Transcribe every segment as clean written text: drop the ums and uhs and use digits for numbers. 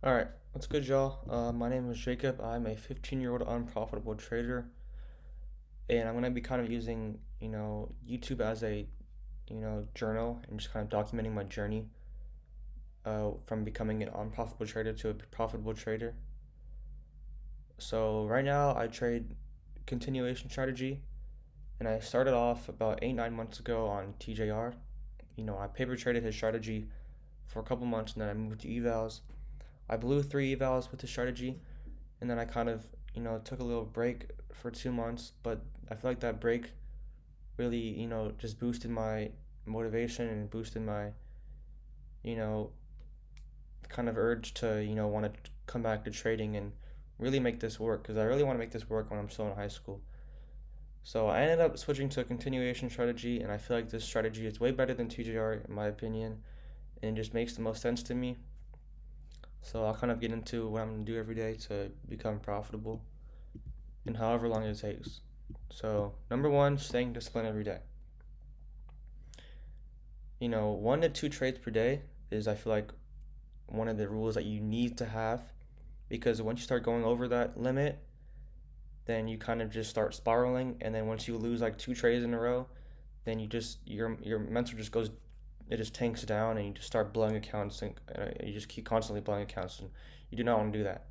All right, what's good, y'all? My name is Jacob. I'm a 15-year-old unprofitable trader, and I'm gonna be kind of using, YouTube as a, journal and just kind of documenting my journey, from becoming an unprofitable trader to a profitable trader. So right now, I trade continuation strategy, and I started off about 8, 9 months ago on TJR. I paper traded his strategy for a couple months, and then I moved to evals. I blew three evals with the strategy, and then I kind of took a little break for 2 months, but I feel like that break really just boosted my motivation and boosted my you know kind of urge to want to come back to trading and really make this work, because I really want to make this work when I'm still in high school. So I ended up switching to a continuation strategy, and I feel like this strategy is way better than TJR in my opinion, and it just makes the most sense to me. So I'll kind of get into what I'm gonna do every day to become profitable in however long it takes. So, number one, staying disciplined every day. 1 to 2 trades per day is, I feel like, one of the rules that you need to have, because once you start going over that limit, then you kind of just start spiraling, and then once you lose like 2 trades in a row, then your mental just goes, it just tanks down, and you just start blowing accounts, and you just keep constantly blowing accounts, and you do not want to do that.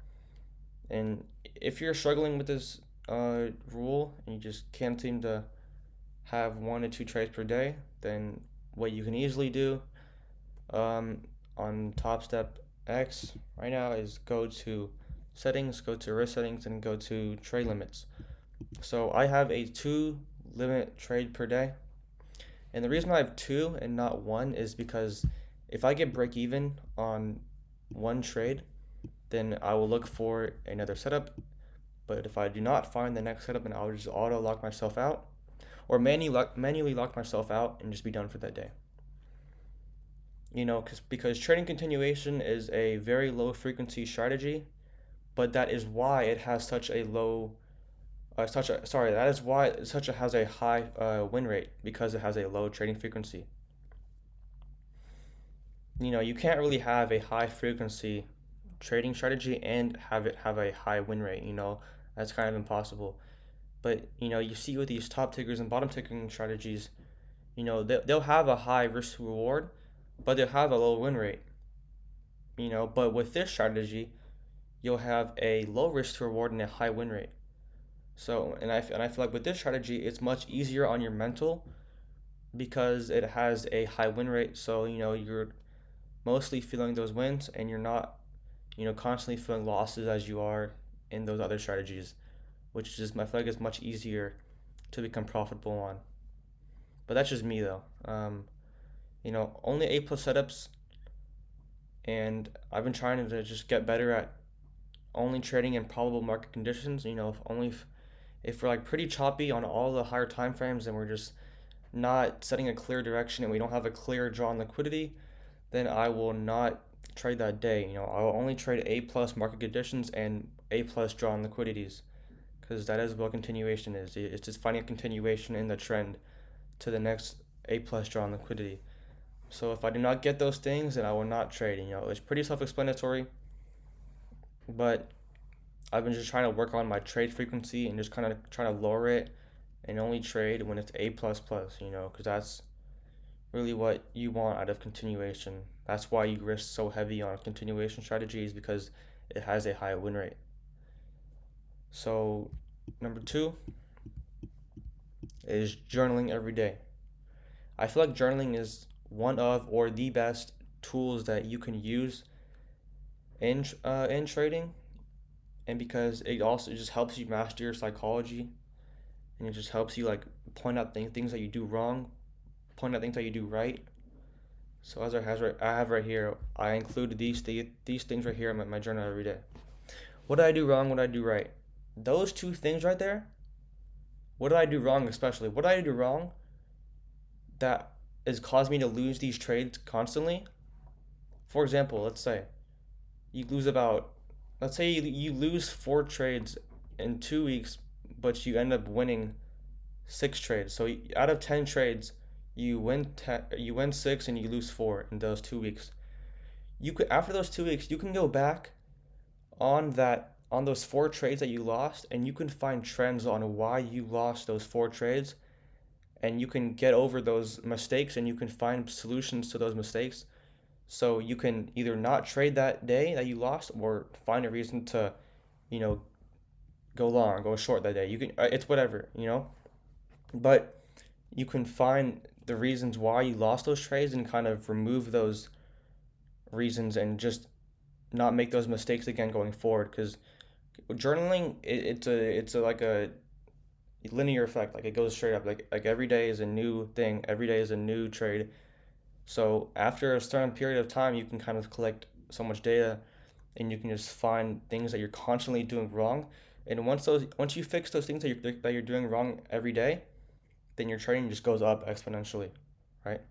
And if you're struggling with this rule and you just can't seem to have 1 to 2 trades per day, then what you can easily do, um, on Top Step X right now, is go to settings, go to risk settings, and go to trade limits. So I have a 2 limit trade per day. And the reason I have two and not one is because if I get break even on one trade, then I will look for another setup. But if I do not find the next setup, then I'll just auto lock myself out, or manually lock myself out and just be done for that day. Because trading continuation is a very low frequency strategy, but that is why it has such a low, such a sorry, that is why it such a has a high win rate, because it has a low trading frequency. You can't really have a high frequency trading strategy and have it have a high win rate. That's kind of impossible. But you see with these top tickers and bottom ticking strategies, they'll have a high risk reward, but they'll have a low win rate. But with this strategy, you'll have a low risk to reward and a high win rate. So, and I feel like with this strategy, it's much easier on your mental, because it has a high win rate. So, you're mostly feeling those wins, and you're not, constantly feeling losses as you are in those other strategies, which is, I feel like, is much easier to become profitable on. But that's just me though. Only A plus setups, and I've been trying to just get better at only trading in probable market conditions. If we're like pretty choppy on all the higher time frames, and we're just not setting a clear direction, and we don't have a clear draw on liquidity, then I will not trade that day. I will only trade A plus market conditions and A plus draw on liquidities, because that is what continuation is. It's just finding a continuation in the trend to the next A plus draw on liquidity. So if I do not get those things, then I will not trade. It's pretty self-explanatory, but I've been just trying to work on my trade frequency and just kind of trying to lower it, and only trade when it's A plus plus. Because that's really what you want out of continuation. That's why you risk so heavy on continuation strategies, because it has a high win rate. So number two is journaling every day. I feel like journaling is one of, or the best tools that you can use in trading, and because it also just helps you master your psychology, and it just helps you like point out things that you do wrong, point out things that you do right. So as I have right here, I include these things right here in my journal every day. What did I do wrong? What did I do right? Those two things right there. What did I do wrong, especially? What did I do wrong that has caused me to lose these trades constantly? For example, you lose about, let's say you lose 4 trades in 2 weeks, but you end up winning 6 trades. So out of 10 trades, you win 6 and you lose 4 in those 2 weeks. You could, after those 2 weeks, you can go back on those four trades that you lost, and you can find trends on why you lost those four trades, and you can get over those mistakes, and you can find solutions to those mistakes. So you can either not trade that day that you lost, or find a reason to, you know, go long, go short that day. You can, it's whatever, but you can find the reasons why you lost those trades and kind of remove those reasons and just not make those mistakes again going forward. Because journaling, it's a like a linear effect. Like it goes straight up. Like every day is a new thing. Every day is a new trade. So after a certain period of time, you can kind of collect so much data, and you can just find things that you're constantly doing wrong. And once you fix those things that you're doing wrong every day, then your trading just goes up exponentially, right?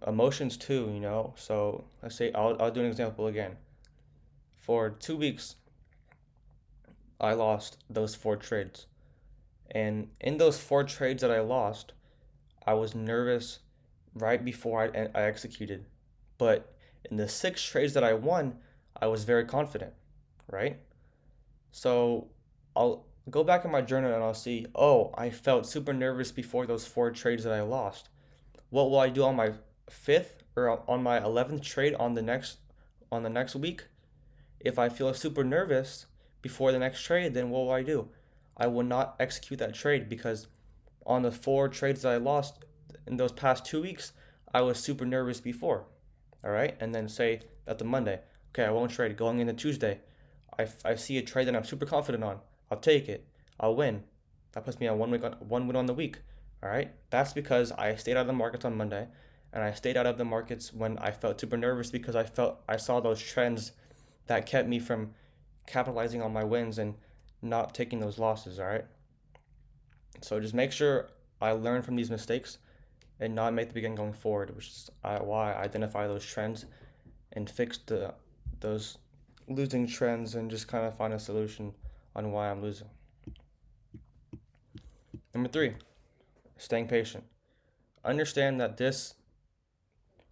Emotions too, So let's say I'll do an example again. For 2 weeks, I lost those four trades, and in those four trades that I lost, I was nervous right before I executed. But in the six trades that I won, I was very confident, right? So I'll go back in my journal and I'll see, oh, I felt super nervous before those four trades that I lost. What will I do on my fifth or on my 11th trade on the next week? If I feel super nervous before the next trade, then what will I do? I will not execute that trade because on the four trades that I lost in those past 2 weeks, I was super nervous before. All right. And then say that the Monday, okay, I won't trade. Going into Tuesday, I see a trade that I'm super confident on. I'll take it. I'll win. That puts me on one win on the week. All right. That's because I stayed out of the markets on Monday, and I stayed out of the markets when I felt super nervous because I saw those trends that kept me from capitalizing on my wins and not taking those losses. All right. So just make sure I learn from these mistakes and not make them again going forward, which is why I identify those trends and fix those losing trends and just kind of find a solution on why I'm losing. Number three, staying patient. Understand that this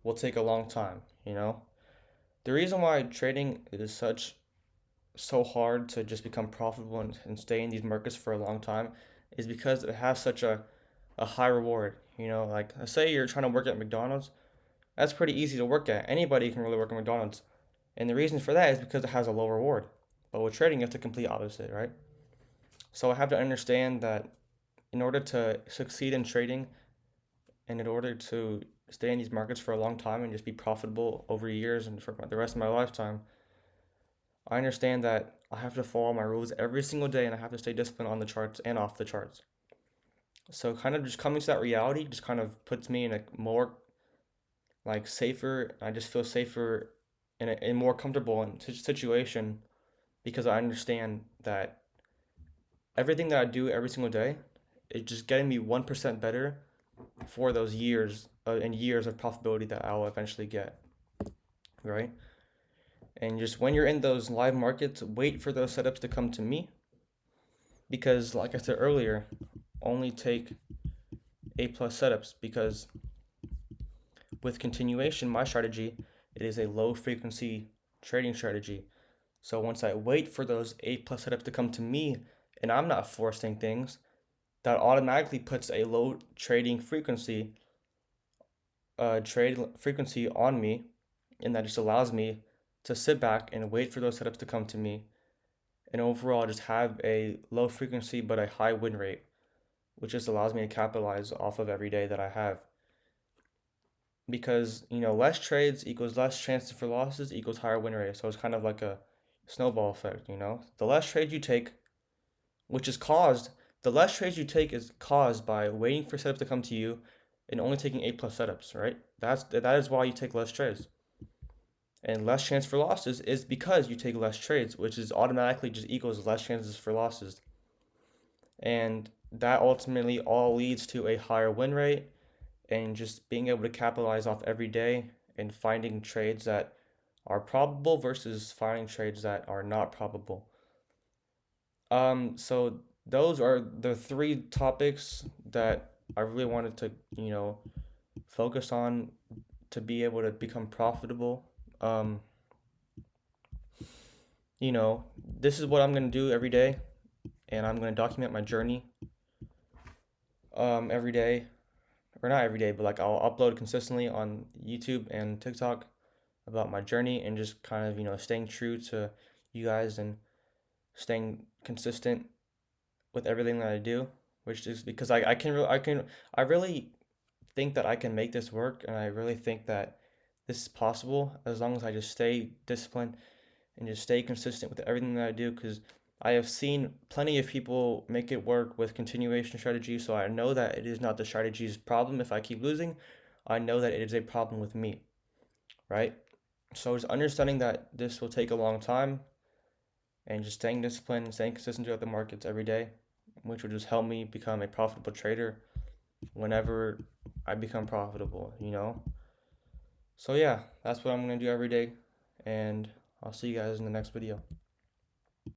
will take a long time. The reason why trading is so hard to just become profitable and stay in these markets for a long time is because it has such a high reward. Like let's say you're trying to work at McDonald's, that's pretty easy to work at. Anybody can really work at McDonald's. And the reason for that is because it has a low reward. But with trading, you have the complete opposite, right? So I have to understand that in order to succeed in trading and in order to stay in these markets for a long time and just be profitable over years and for the rest of my lifetime, I understand that I have to follow my rules every single day and I have to stay disciplined on the charts and off the charts. So kind of just coming to that reality just kind of puts me in a more like safer. I just feel safer in a more comfortable situation because I understand that everything that I do every single day is just getting me 1% better for those years and years of profitability that I'll eventually get, right? And just when you're in those live markets, wait for those setups to come to me because, like I said earlier, only take A plus setups because with continuation, my strategy, it is a low frequency trading strategy. So once I wait for those A plus setups to come to me and I'm not forcing things, that automatically puts a low trade frequency on me, and that just allows me to sit back and wait for those setups to come to me, and overall just have a low frequency but a high win rate, which just allows me to capitalize off of every day that I have. Because less trades equals less chances for losses equals higher win rate. So it's kind of like a snowball effect. The less trades you take, which is caused the less trades you take is caused by waiting for setups to come to you and only taking A plus setups, right? That is why you take less trades. And less chance for losses is because you take less trades, which is automatically just equals less chances for losses. And that ultimately all leads to a higher win rate and just being able to capitalize off every day and finding trades that are probable versus finding trades that are not probable. So those are the three topics that I really wanted to, focus on to be able to become profitable. Um, this is what I'm gonna do every day, and I'm gonna document my journey every day, or not every day, but like I'll upload consistently on YouTube and TikTok about my journey and just kind of, staying true to you guys and staying consistent with everything that I do, which is because I really think that I can make this work, and I really think that this is possible as long as I just stay disciplined and just stay consistent with everything that I do, because I have seen plenty of people make it work with continuation strategy, so I know that it is not the strategy's problem if I keep losing. I know that it is a problem with me, right? So just understanding that this will take a long time and just staying disciplined and staying consistent throughout the markets every day, which will just help me become a profitable trader whenever I become profitable. So yeah, that's what I'm gonna do every day, and I'll see you guys in the next video.